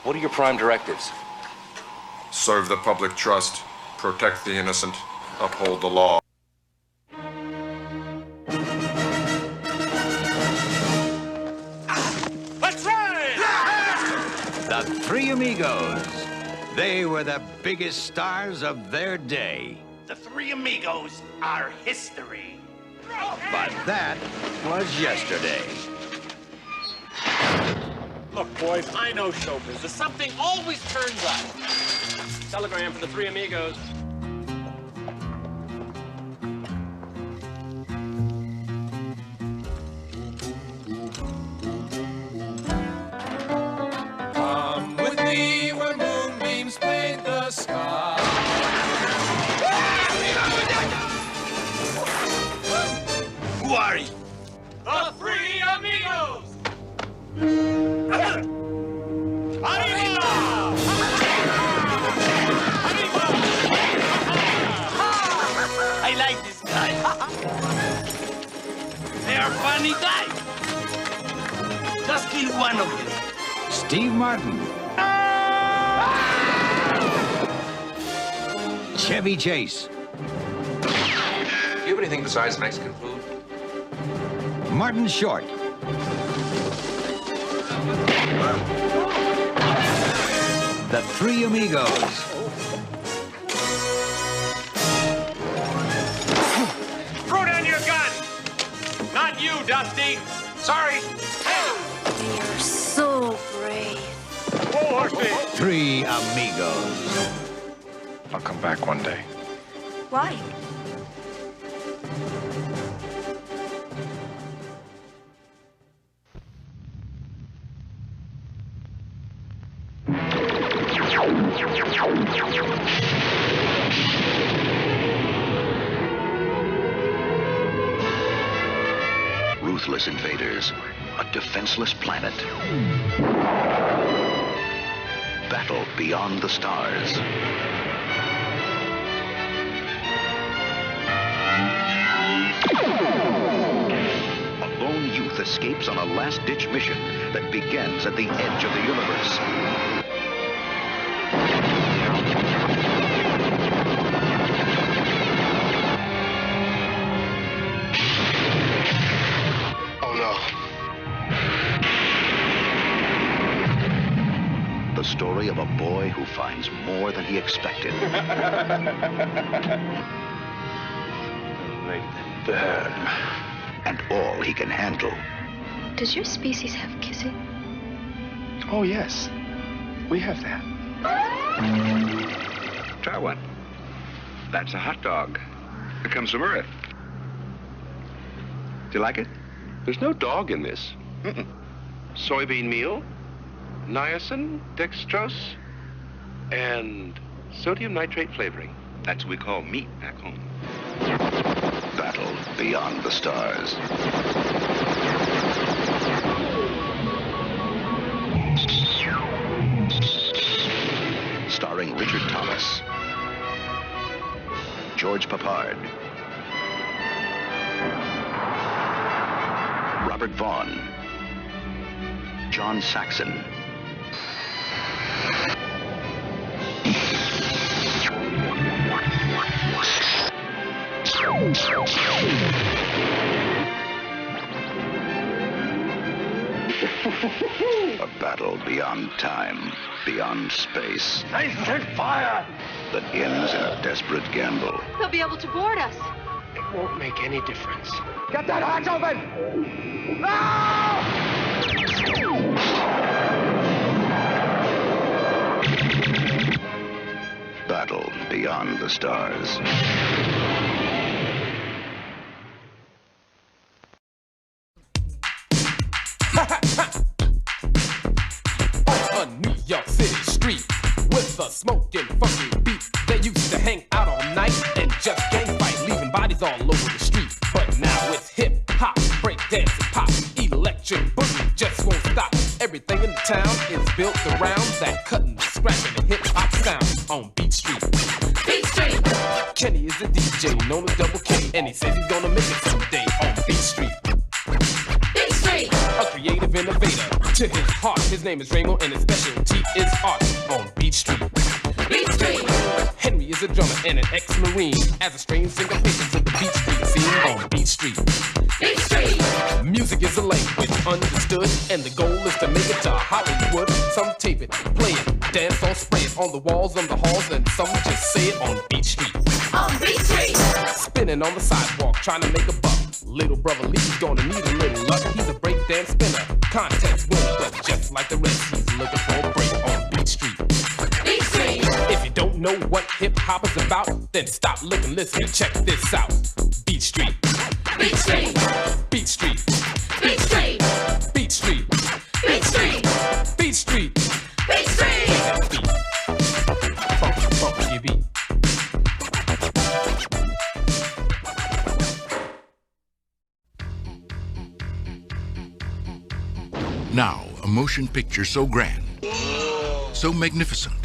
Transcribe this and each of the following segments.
What are your prime directives? Serve the public trust, protect the innocent, uphold the law. Let's ride! The Three Amigos. They were the biggest stars of their day. The Three Amigos are history. But that was yesterday. Look, boys, I know show business. Something always turns up. Telegram for the Three Amigos. Come with me where moonbeams paint the sky. Who are you? The Three Amigos! I like this guy. They are funny guys. Just kill one of them. Steve Martin. Chevy Chase. Do you have anything besides Mexican food? Martin Short. The Three Amigos. Throw down your gun! Not you, Dusty! Sorry! You're so brave. Whoa, Horseman! Three Amigos. I'll come back one day. Why? Ruthless invaders, a defenseless planet. Battle beyond the stars. A lone youth escapes on a last-ditch mission that begins at the edge of the universe. The story of a boy who finds more than he expected. And all he can handle. Does your species have kissing? Oh, yes. We have that. Try one. That's a hot dog. It comes from Earth. Do you like it? There's no dog in this. Soybean meal, niacin, dextrose, and sodium nitrate flavoring. That's what we call meat back home. Battle beyond the stars. Starring Richard Thomas, George Papard, Robert Vaughn, John Saxon, a battle beyond time, beyond space. They set fire! That ends in a desperate gamble. They'll be able to board us. It won't make any difference. Get that hatch open! Battle beyond the stars. A New York City street with a smoking funky beat. They used to hang out all night and just gang fight, leaving bodies all over the street. But now it's hip hop, break dance and pop, electric boogie just won't stop. Everything in the town is built around that cutting, scratching, and hip hop sound on Beat Street. Beat Street. Kenny is a DJ known as Double K, and he says he's gonna make it someday on Beat Street. Beat Street. A creative innovator to his heart. His name is Rainbow, and his specialty is art. and an ex-Marine as a strange syncopation to the Beat Street scene on Beat Street. Beat Street! Music is a language understood, and the goal is to make it to Hollywood. Some tape it, play it, dance or spray it on the walls, on the halls, and some just say it on Beat Street. On Beat Street! Spinning on the sidewalk, trying to make a buck. Little brother Lee's gonna need a little luck. He's a breakdance spinner, contest winner, but just like the rest, he's looking for a break on Beat Street. Beat Street! If you don't know what hip-hop is about, then stop, look, and listen and check this out. Beat Street. Beat Street. Beat Street. Beat Street. Beat Street. Beat Street. Beat Street. Beat Street. Beat. Funky beat. Now, a motion picture so grand, so magnificent,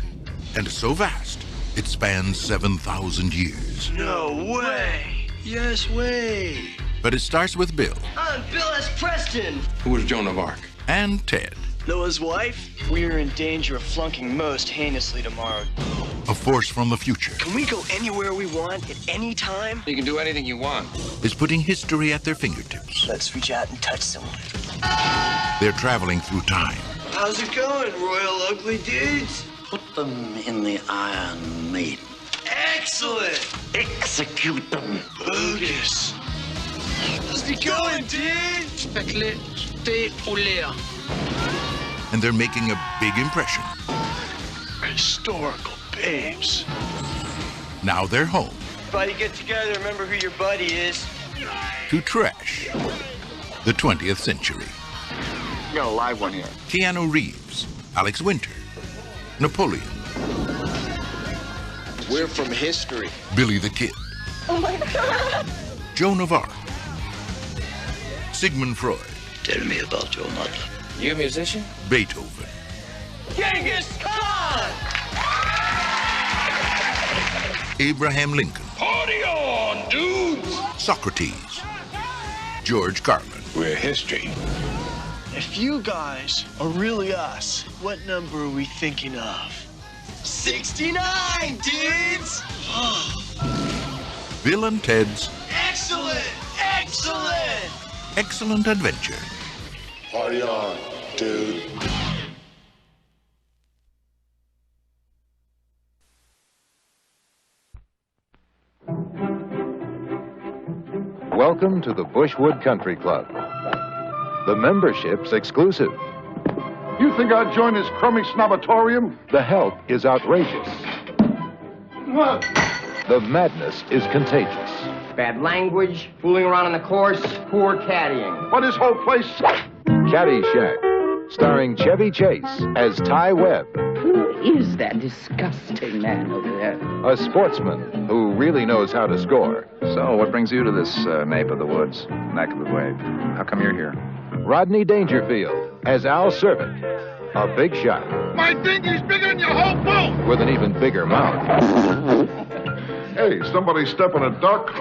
and so vast, it spans 7,000 years. No way! Yes way! But it starts with Bill. I'm Bill S. Preston! Who was Joan of Arc? And Ted. Noah's wife? We're in danger of flunking most heinously tomorrow. A force from the future. Can we go anywhere we want at any time? You can do anything you want. Is putting history at their fingertips. Let's reach out and touch someone. They're traveling through time. How's it going, Royal Ugly Dudes? Put them in the Iron Maiden. Excellent! Execute them. Bogus. How's it going, dude? And they're making a big impression. Historical babes. Now they're home. Buddy, get together. Remember who your buddy is. To trash the 20th century. We got a live one here. Keanu Reeves, Alex Winter, Napoleon. We're from history. Billy the Kid. Oh my God. Joan of Arc. Sigmund Freud. Tell me about your mother. You a musician? Beethoven. Genghis Khan! Abraham Lincoln. Party on, dudes! Socrates. George Carlin. We're history. If you guys are really us, what number are we thinking of? 69, dudes! Bill and Ted's Excellent! Excellent! Excellent Adventure. Party on, dude. Welcome to the Bushwood Country Club. The membership's exclusive. You think I'd join this crummy snobatorium? The help is outrageous. The madness is contagious. Bad language, fooling around on the course, poor caddying. But this whole place... Caddyshack, starring Chevy Chase as Ty Webb. Who is that disgusting man over there? A sportsman who really knows how to score. So, what brings you to this nape of the woods, neck of the wave? How come you're here? Rodney Dangerfield as Al Servant, a big shot. My dinghy's bigger than your whole boat! With an even bigger mouth. Hey, somebody step on a duck?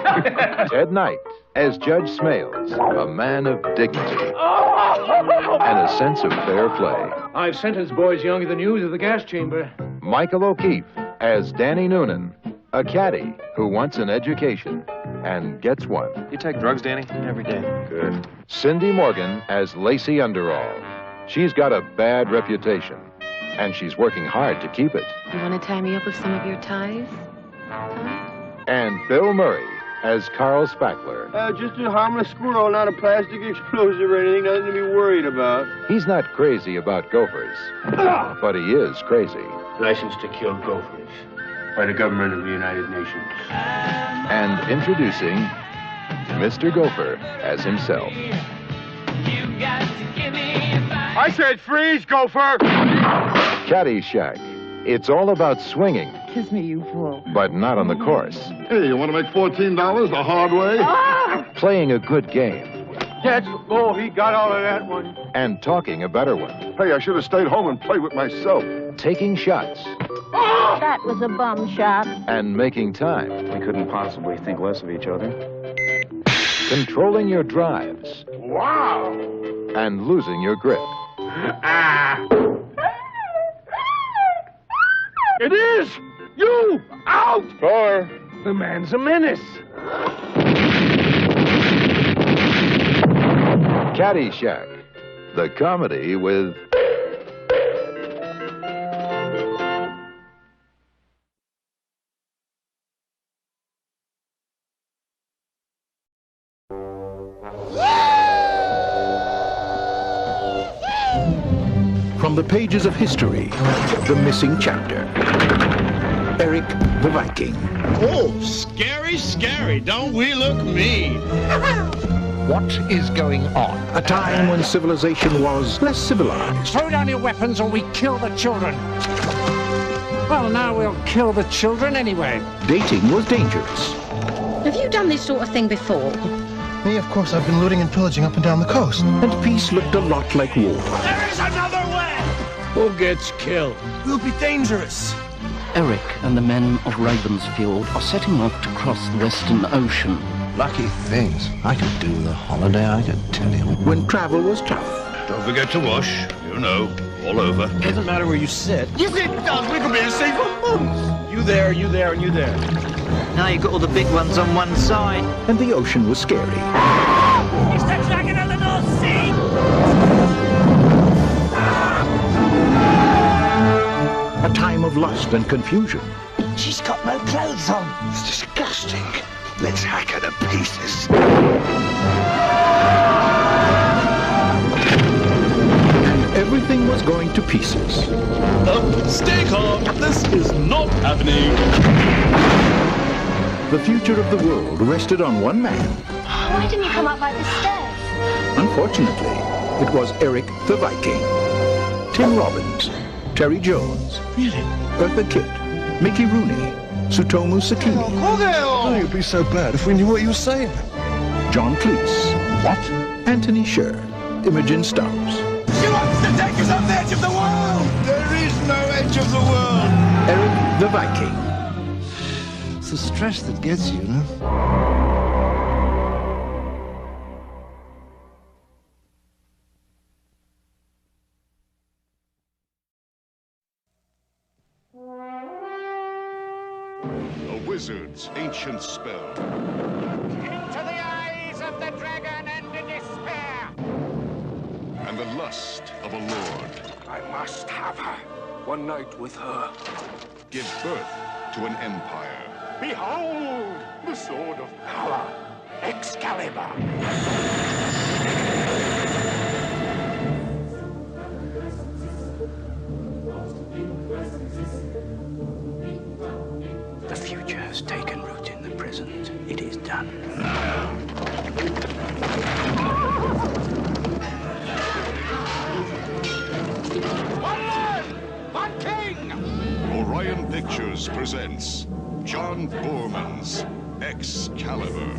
Ted Knight as Judge Smales, a man of dignity and a sense of fair play. I've sentenced boys younger than you to the gas chamber. Michael O'Keefe as Danny Noonan, a caddy who wants an education and gets one. You take drugs, Danny? Every day. Good. Cindy Morgan as Lacey Underall. She's got a bad reputation, and she's working hard to keep it. You want to tie me up with some of your ties? And Bill Murray as Carl Spackler. Just a harmless squirrel, not a plastic explosive or anything, nothing to be worried about. He's not crazy about gophers, but he is crazy. License to kill gophers by the government of the United Nations. And introducing Mr. Gopher as himself. I said freeze, gopher! Caddyshack. It's all about swinging. Kiss me, you fool. But not on the course. Hey, you want to make $14 the hard way? Playing a good game. That's the goal. He got out of that one. And talking a better one. Hey, I should have stayed home and played with myself. Taking shots. That was a bum shot. And making time. We couldn't possibly think less of each other. Controlling your drives. Wow! And losing your grip. It is! You! Out! Car. The man's a menace. Caddyshack, the comedy with... From the pages of history, the missing chapter. Eric the Viking. Oh, scary, scary. Don't we look mean? What is going on? A time when civilization was less civilized. Throw down your weapons or we kill the children. Well, now we'll kill the children anyway. Dating was dangerous. Have you done this sort of thing before? Me, of course, I've been looting and pillaging up and down the coast. And peace looked a lot like war. There is another way! Who gets killed? We'll be dangerous. Eric and the men of Ravensfield are setting off to cross the Western Ocean. Lucky things. I could do with a holiday, I can tell you. When travel was tough. Don't forget to wash. You know, all over. It doesn't matter where you sit. Yes, it does. We could be safe for months. You there, you there, and you there. Now you've got all the big ones on one side. And the ocean was scary. It's the dragon of the North Sea! A time of lust and confusion. She's got no clothes on. It's disgusting. Let's hack her to pieces. And everything was going to pieces. Stay calm. This is not happening. The future of the world rested on one man. Why didn't you come up like the stairs? Unfortunately, it was Eric the Viking. Tim Robbins, Terry Jones, Eartha Kitt, Mickey Rooney, Sutomu Sakini. Oh, you'd be so bad if we knew what you were saying. John Cleese. What? Anthony Sher, Imogen Stubbs. She wants to take us off the edge of the world! There is no edge of the world! Eric the Viking. It's the stress that gets you, no? A wizard's ancient spell. Into the eyes of the dragon and the despair! And the lust of a lord. I must have her. One night with her. Give birth to an empire. Behold, the sword of power, Excalibur! The future has taken root in the present. It is done. One man, one king! Orion Pictures presents John Boorman's Excalibur.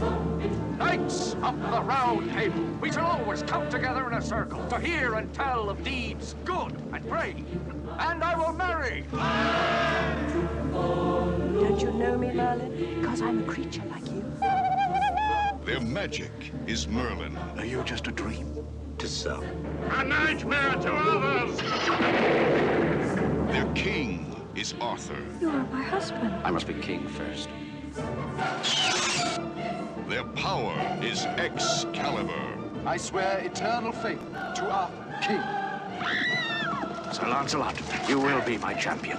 Knights of the Round Table, we shall always come together in a circle to hear and tell of deeds good and brave. And I will marry. Don't you know me, Merlin? Because I'm a creature like you. Their magic is Merlin. Are you just a dream? To some. A nightmare to others! Their king is Arthur. You are my husband. I must be king first. Their power is Excalibur. I swear eternal faith to Arthur, King. Sir Lancelot, you will be my champion.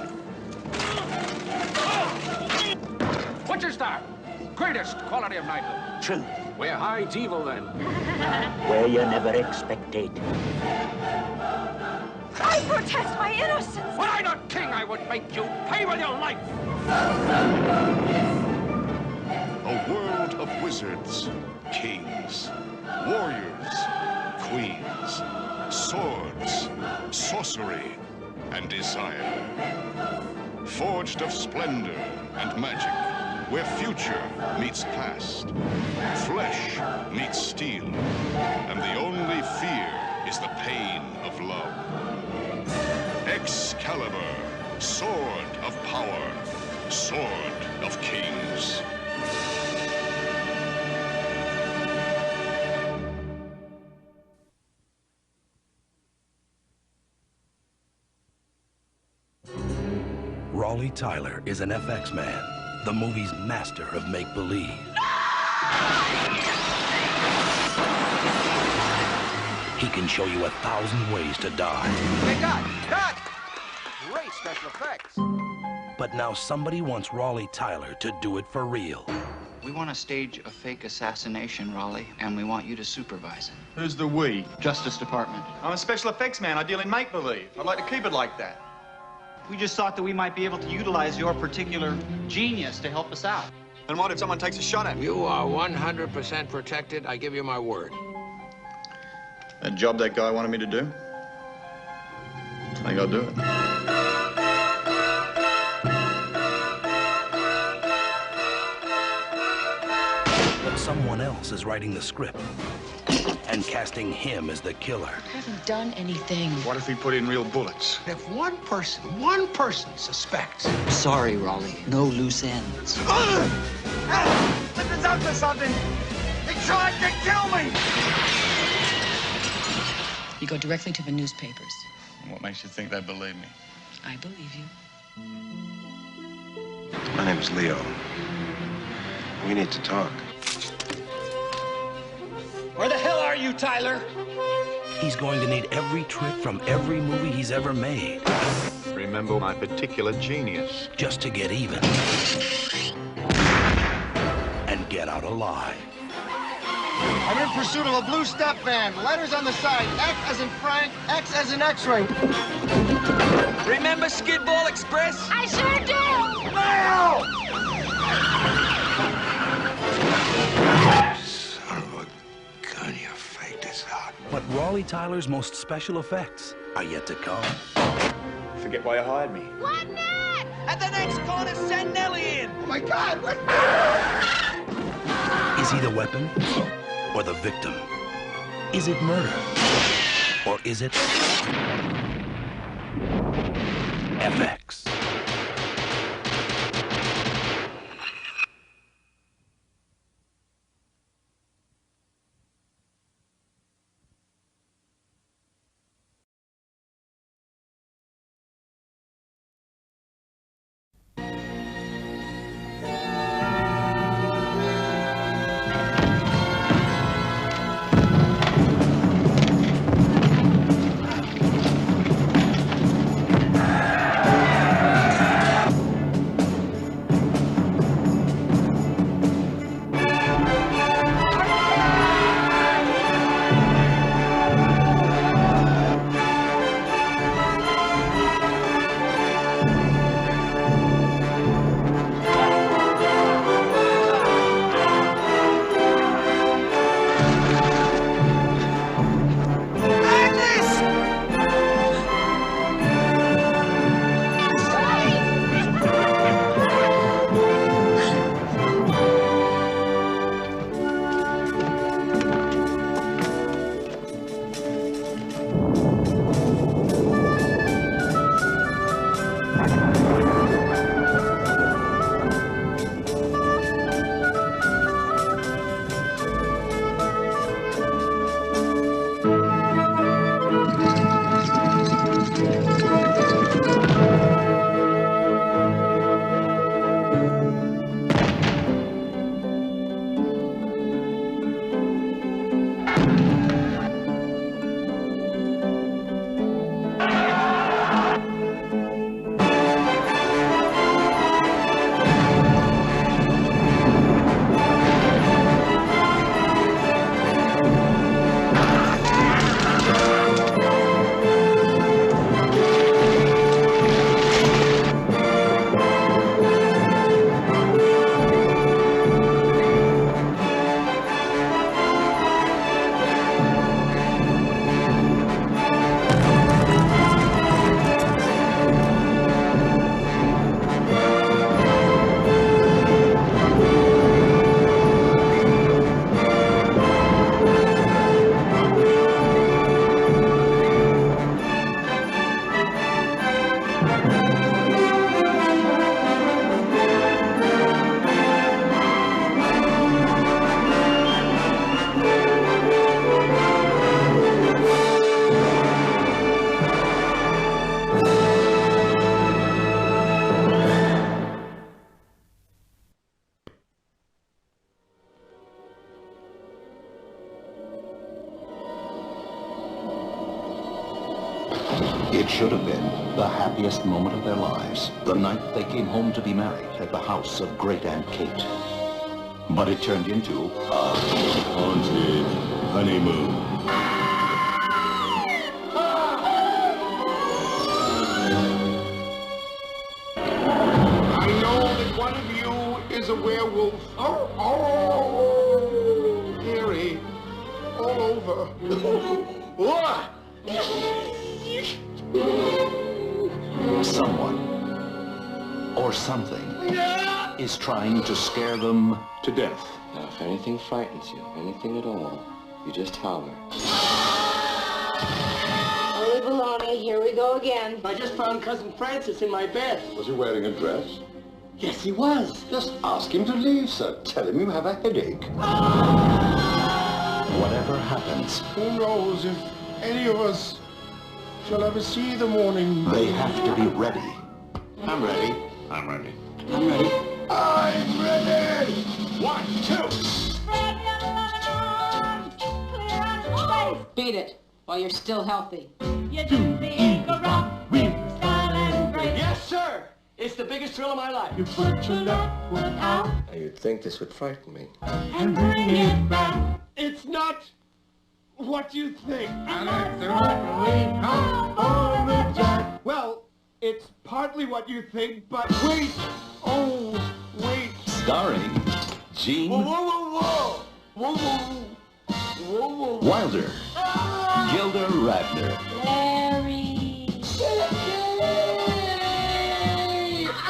Which is that? Greatest quality of knighthood. True. Where hides evil, then? Where you never expected. I protest my innocence. Were I not king, I would make you pay with your life. A world of wizards, kings, warriors, queens, swords, sorcery, and desire. Forged of splendor and magic, where future meets past, flesh meets steel, and the only fear is the pain of love. Excalibur, sword of power, sword of kings. Raleigh Tyler is an FX man, the movie's master of make-believe. He can show you 1,000 ways to die. Hey, cut! Great special effects. But now somebody wants Raleigh Tyler to do it for real. We want to stage a fake assassination, Raleigh, and we want you to supervise it. Who's the we? Justice Department. I'm a special effects man. I deal in make-believe. I'd like to keep it like that. We just thought that we might be able to utilize your particular genius to help us out. And what if someone takes a shot at me? You are 100% protected. I give you my word. That job that guy wanted me to do? I think I'll do it. But someone else is writing the script and casting him as the killer. I haven't done anything. What if we put in real bullets? If one person suspects. Sorry, Raleigh. No loose ends. Listen up to something! He tried to kill me! You go directly to the newspapers. What makes you think they believe me? I believe you. My name's Leo. We need to talk. Where the hell are you, Tyler? He's going to need every trick from every movie he's ever made. Remember my particular genius. Just to get even. And get out alive. I'm in pursuit of a blue step van. Letters on the side. F as in Frank, X as in X-ray. Remember Skidball Express? I sure do! Now! Son of a gun, you faked this out. But Raleigh Tyler's most special effects are yet to come. Forget why you hired me. What next? At the next corner, send Nellie in! Oh my God, what? Is he the weapon or the victim? Is it murder or is it FX? It should have been the happiest moment of their lives, the night they came home to be married at the house of Great Aunt Kate. But it turned into a haunted honeymoon. I know that one of you is a werewolf. Oh, hairy, all over. What? Someone or something is trying to scare them to death. Now, if anything frightens you, anything at all, you just holler. Holy baloney, here we go again. I just found Cousin Francis in my bed. Was he wearing a dress? Yes, he was. Just ask him to leave, sir. Tell him you have a headache. Whatever happens, Who knows if any of us shall ever see the morning. they have to be ready. I'm ready. I'm ready. I'm ready. I'm ready. 1, 2. Beat it while you're still healthy. Yes, sir. It's the biggest thrill of my life. You put your left foot out Now, you'd think this would frighten me. and bring it back. It's not what you think. And that's the right way for the jack. Well, it's partly what you think, but wait. Oh, wait. Starring Gene Whoa, whoa, whoa, whoa. Whoa, whoa. Whoa, whoa. Wilder, Gilda Radner, Larry.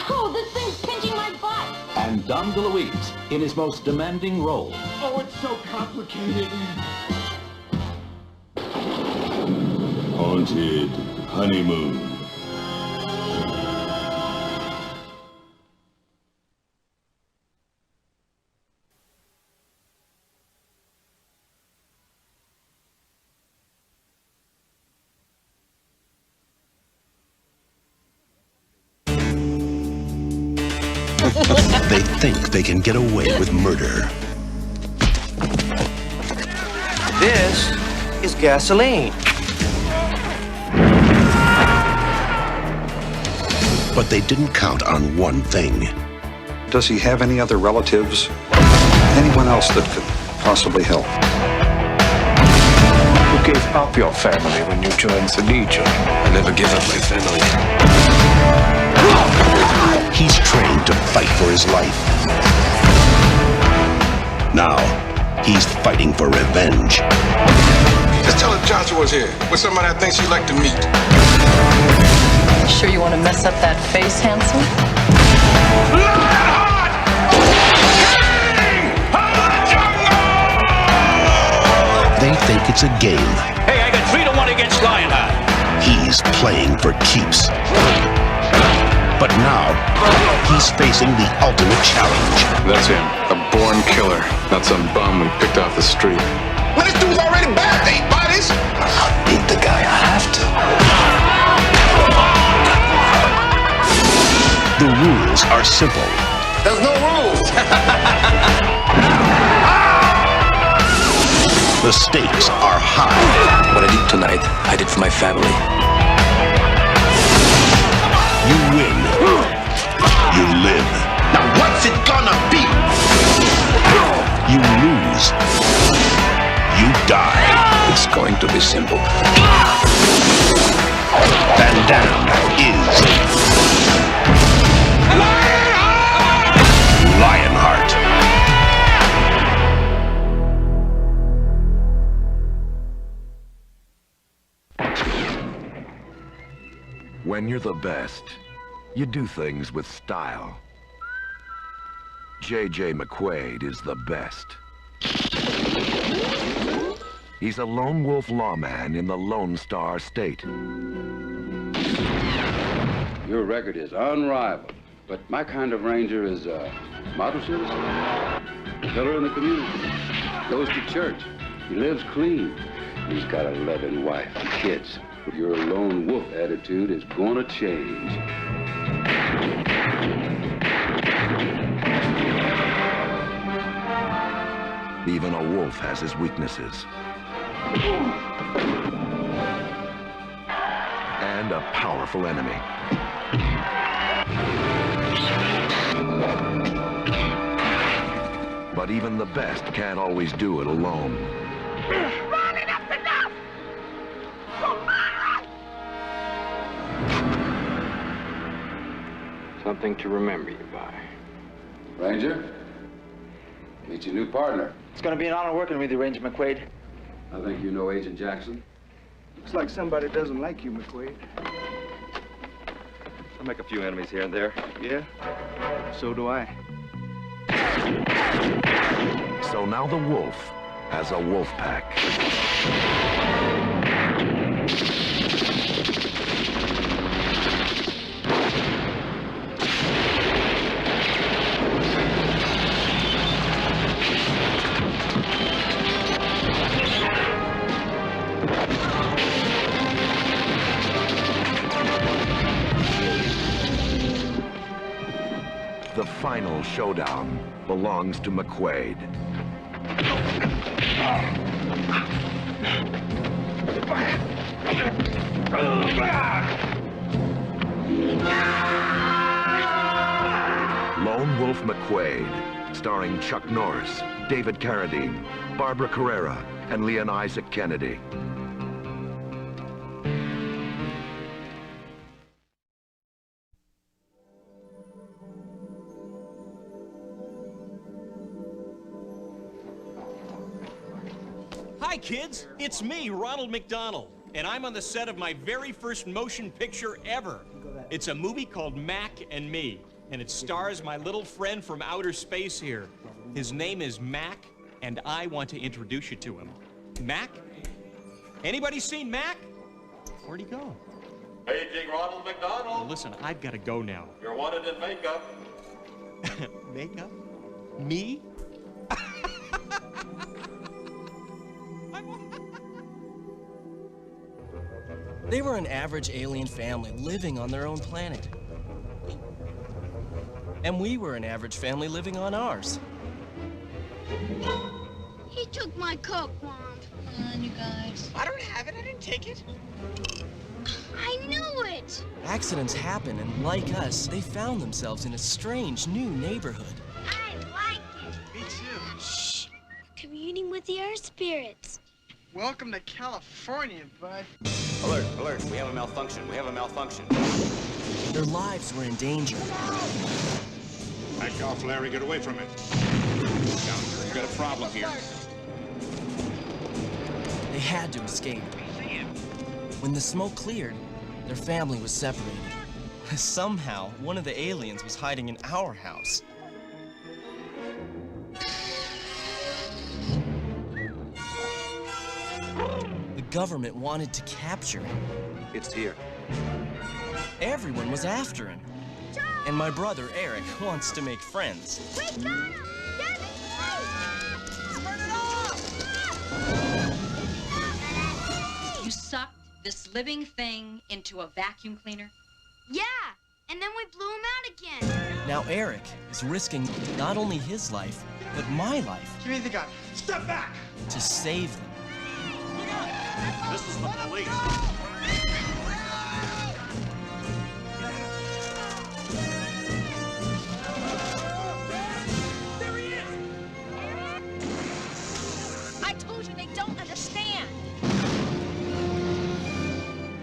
Oh, this thing's pinching my butt. and Dom DeLuise in his most demanding role. Oh, it's so complicated. Haunted honeymoon. They think they can get away with murder. This is gasoline. But they didn't count on one thing. Does he have any other relatives? Anyone else that could possibly help? You gave up your family when you joined the Legion. I never give up my family. He's trained to fight for his life. Now, he's fighting for revenge. Just tell her Joshua's here with somebody I think she'd like to meet. Sure you want to mess up that face, handsome? They think it's a game. Hey, I got 3-1 against Lionheart. He's playing for keeps. But now, he's facing the ultimate challenge. That's him. A born killer. Not some bum we picked off the street. Well, this dude's already bad. They ain't bodies. I'll beat the guy. I have to. The rules are simple. There's no rules. The stakes are high. What I did tonight, I did for my family. You win. You live. Now what's it gonna be? You lose. You die. It's going to be simple. Van Damme is Lionheart. When you're the best, you do things with style. J.J. McQuaid is the best. He's a lone wolf lawman in the Lone Star State. Your record is unrivaled, but my kind of ranger is a model citizen, pillar in the community, goes to church, he lives clean, he's got a loving wife and kids. Your lone wolf attitude is gonna change. Even a wolf has his weaknesses. and a powerful enemy. But even the best can't always do it alone. Ron, enough's enough! Something to remember you by. Ranger, meet your new partner. It's going to be an honor working with you, Ranger McQuaid. I think you know Agent Jackson. Looks like somebody doesn't like you, McQuaid. I make a few enemies here and there. Yeah? So do I. So now the wolf has a wolf pack. The final showdown belongs to McQuaid. Lone Wolf McQuaid, starring Chuck Norris, David Carradine, Barbara Carrera, and Leon Isaac Kennedy. Hi, kids. It's me, Ronald McDonald, and I'm on the set of my very first motion picture ever. It's a movie called Mac and Me, and it stars my little friend from outer space here. His name is Mac, and I want to introduce you to him. Mac? Anybody seen Mac? Where'd he go? Paging Ronald McDonald. Well, listen, I've got to go now. You're wanted in makeup. Makeup? Me? They were an average alien family living on their own planet. And we were an average family living on ours. He took my Coke, Mom. Come on, you guys. I don't have it. I didn't take it. I knew it. Accidents happen, and like us, they found themselves in a strange new neighborhood. I like it. Me too. Shh. Communing with the Earth spirits. Welcome to California, bud. Alert, alert, we have a malfunction, we have a malfunction. Their lives were in danger. Back off, Larry, get away from it. We've got a problem here. They had to escape. When the smoke cleared, their family was separated. Somehow, one of the aliens was hiding in our house. The government wanted to capture him. It's here. Everyone was after him. And my brother, Eric, wants to make friends. We got him! Debbie, turn it off! You sucked this living thing into a vacuum cleaner? Yeah, and then we blew him out again. Now Eric is risking not only his life, but my life. Give me the gun. Step back! To save them. This is the police. There he is! I told you they don't understand.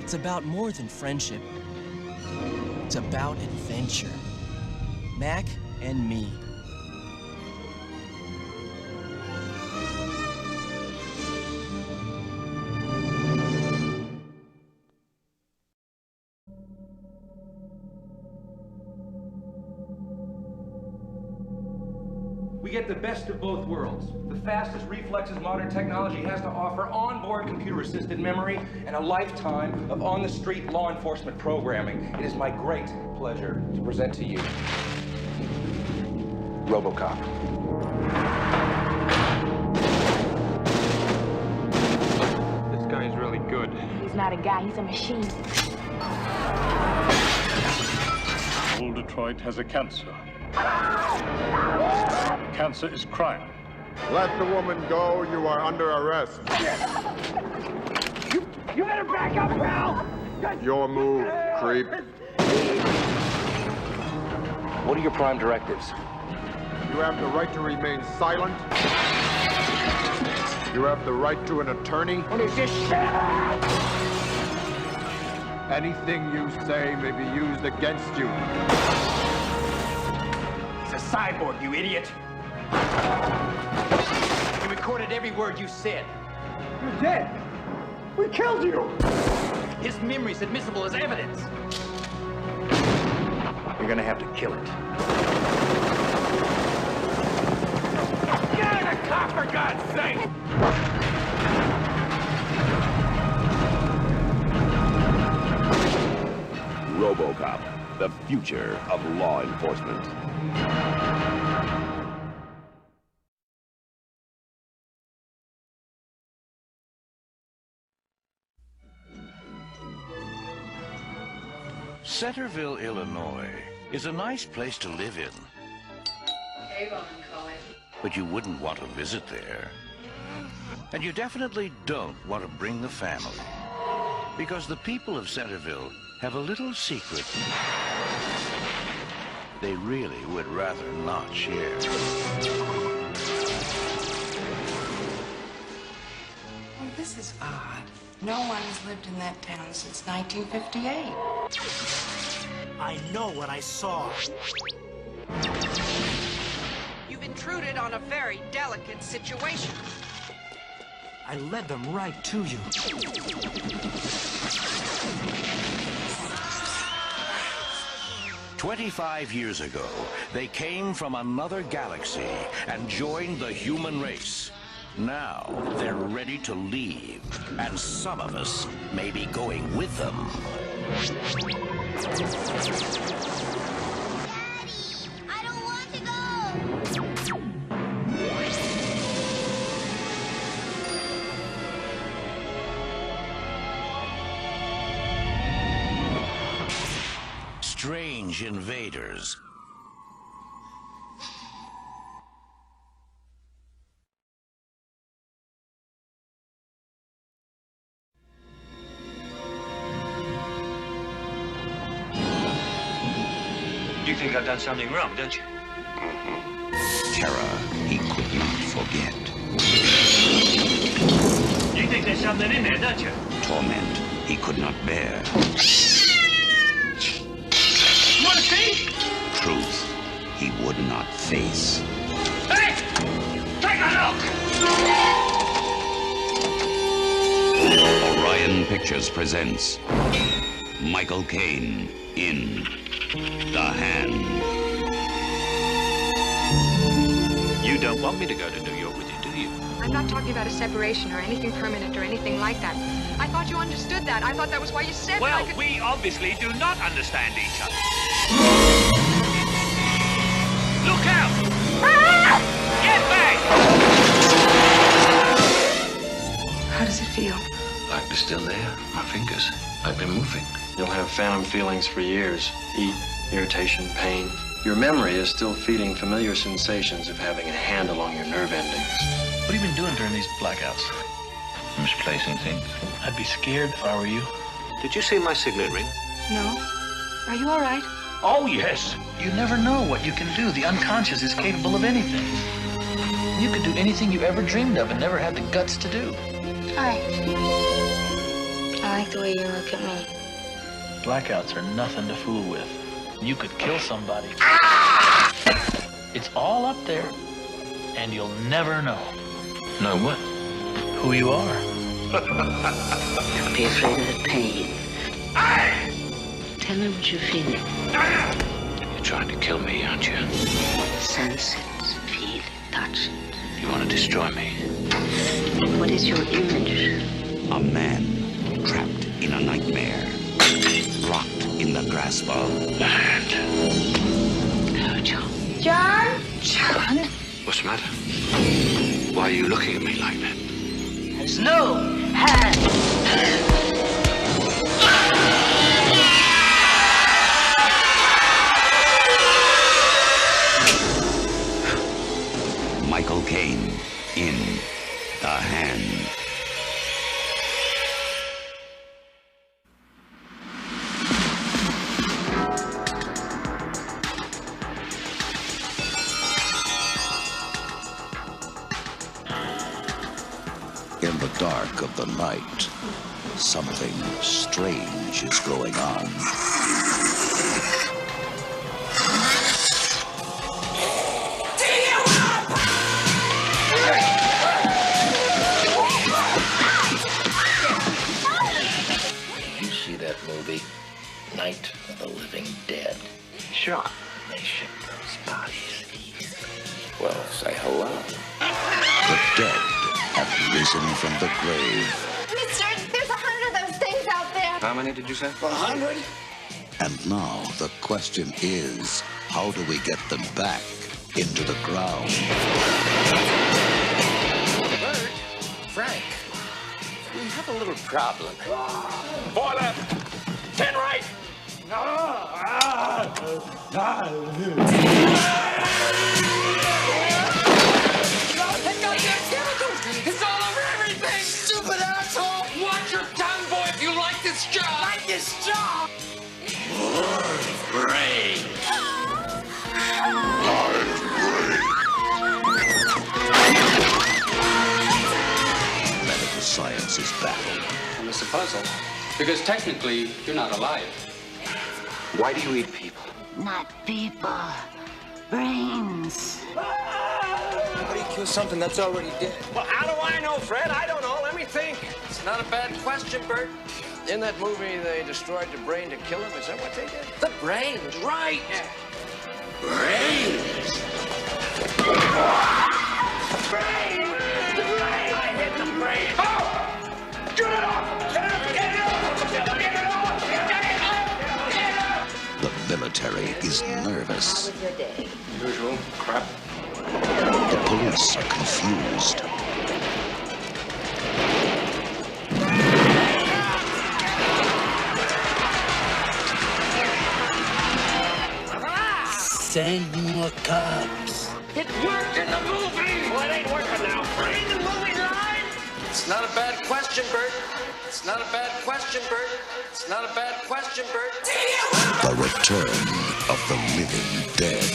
It's about more than friendship. It's about adventure. Mac and me. We get the best of both worlds. The fastest reflexes modern technology has to offer, onboard computer-assisted memory, and a lifetime of on-the-street law enforcement programming. It is my great pleasure to present to you Robocop. This guy is really good. He's not a guy, he's a machine. Old Detroit has a cancer. Cancer is crime. Let the woman go. You are under arrest. You better back up, pal! Your move, creep. What are your prime directives? You have the right to remain silent. You have the right to an attorney. What is this shit? Anything you say may be used against you. It's a cyborg, you idiot. He recorded every word you said. You're dead. We killed you. His memory's admissible as evidence. You're gonna have to kill it. Get in the car, for God's sake! Robocop, the future of law enforcement. Centerville, Illinois is a nice place to live in. Avon, Colin. But you wouldn't want to visit there. And you definitely don't want to bring the family. Because the people of Centerville have a little secret they really would rather not share. Well, this is odd. No one has lived in that town since 1958. I know what I saw. You've intruded on a very delicate situation. I led them right to you. "25 years ago, they came from another galaxy and joined the human race. Now, they're ready to leave, and some of us may be going with them." I don't want to go. Strange invaders. You think I've done something wrong, don't you? Terror he could not forget. You think there's something in there, don't you? Torment he could not bear. You want to see? Truth he would not face. Hey! Take a look! Orion Pictures presents Michael Kane in The Hand. You don't want me to go to New York with you, do you? I'm not talking about a separation or anything permanent or anything like that. I thought you understood that. I thought that was why you said that I Well, could... we obviously do not understand each other. Look out! Get back! How does it feel? Like they're still there, my fingers. I've been moving. You'll have phantom feelings for years. Heat, irritation, pain. Your memory is still feeding familiar sensations of having a handle on your nerve endings. What have you been doing during these blackouts? Misplacing things. I'd be scared if I were you. Did you see my signet ring? No. Are you all right? Oh, yes. You never know what you can do. The unconscious is capable of anything. You could do anything you ever dreamed of and never had the guts to do. Hi. I like the way you look at me. Blackouts are nothing to fool with. You could kill somebody. It's all up there, and you'll never know. Know what? Who you are. Don't be afraid of the pain. Tell me what you're feeling. You're trying to kill me, aren't you? Sense it, feel it, touch it. You want to destroy me? What is your image? A man trapped in a nightmare. Locked in the grasp of The Hand. Hello, John. John? John? What's the matter? Why are you looking at me like that? There's no hand. Michael Kane in The Hand. in the dark of the night, something strange is going on. You see that movie, Night of the Living Dead? Sure. They ship those bodies east. Well, say hello. The dead have risen from the grave. Mister, there's 100 of those things out there. How many did you say? 100? And now the question is, how do we get them back into the ground? Bert, Frank, we have a little problem. 4 left, 10 right. It's all over everything! Stupid asshole! Watch your tongue, boy, if you like this job! Like this job! Brain. Medical science is baffled. And it's a puzzle, because technically, you're not alive. Why do you eat people? Not people. Brains. How do you kill something that's already dead? Well, how do I know, Fred? I don't know. Let me think. It's not a bad question, Bert. In that movie, they destroyed the brain to kill him. Is that what they did? The brains, right. Brains! Brain! The brain! I hit the brain! Oh! Get it off! Get it off! Get it off! Get it off! Get it off! Get it off! The military is nervous. How was your day? Usual crap. The police are confused. Send more cops. It worked in the movie! Well, it ain't working now, Frank. In the movie line? It's not a bad question, Bert. It's not a bad question, Bert. It's not a bad question, Bert. The return of the living dead.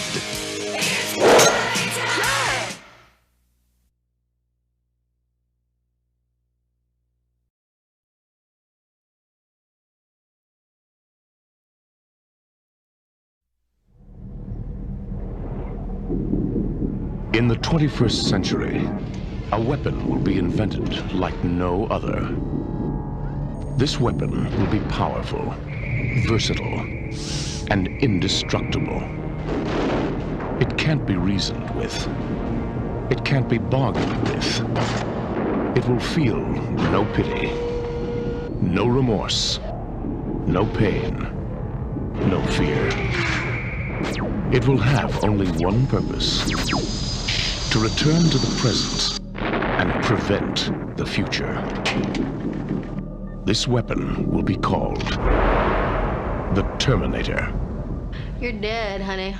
In the 21st century, a weapon will be invented like no other. This weapon will be powerful, versatile, and indestructible. It can't be reasoned with. It can't be bargained with. It will feel no pity, no remorse, no pain, no fear. It will have only one purpose: to return to the present and prevent the future. This weapon will be called the Terminator. You're dead, honey.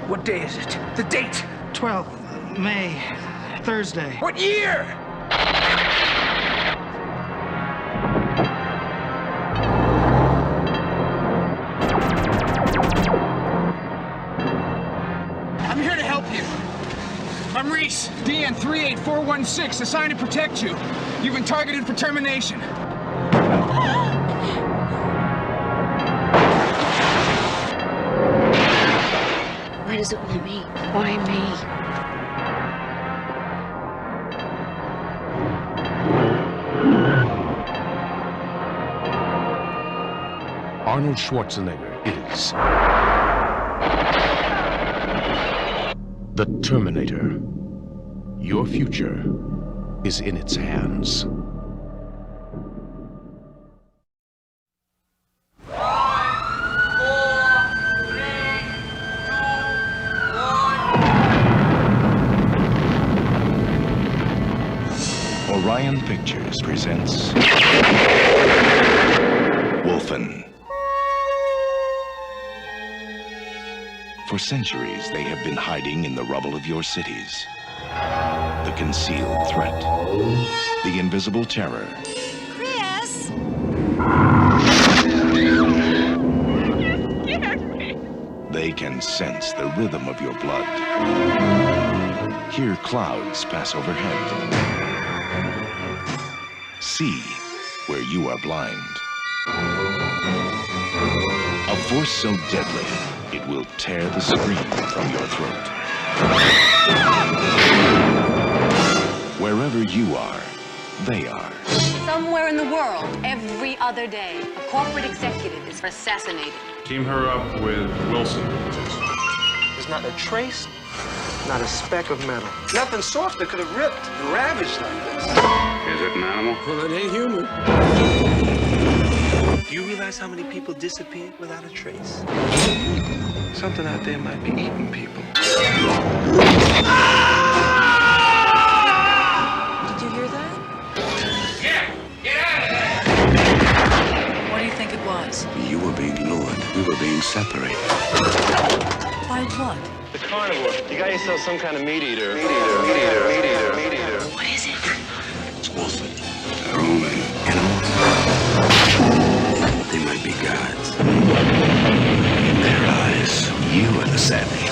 What day is it? The date? 12th May, Thursday. What year? I'm here to help you. I'm Reese, DN 38416, assigned to protect you. You've been targeted for termination. Why does it want me? Why me? Arnold Schwarzenegger is the Terminator. Your future is in its hands. Orion Pictures presents Wolfen. For centuries, they have been hiding in the rubble of your cities. The concealed threat. The invisible terror. Chris! can sense the rhythm of your blood. Hear clouds pass overhead. See where you are blind. A force so deadly, it will tear the scream from your throat. Wherever you are, they are. Somewhere in the world, every other day, a corporate executive is assassinated. Team her up with Wilson. There's not a trace, not a speck of metal. Nothing soft that could have ripped and ravaged like this. Is it an animal? Well, it ain't human. Do you realize how many people disappeared without a trace? Something out there might be eating people. Did you hear that? Get out of there! What do you think it was? You were being lured. We were being separated. By what? The carnivore. You got yourself some kind of meat eater. What is it? It's Wolfen. They're only animals. They might be gods. In their eyes, you are the savage.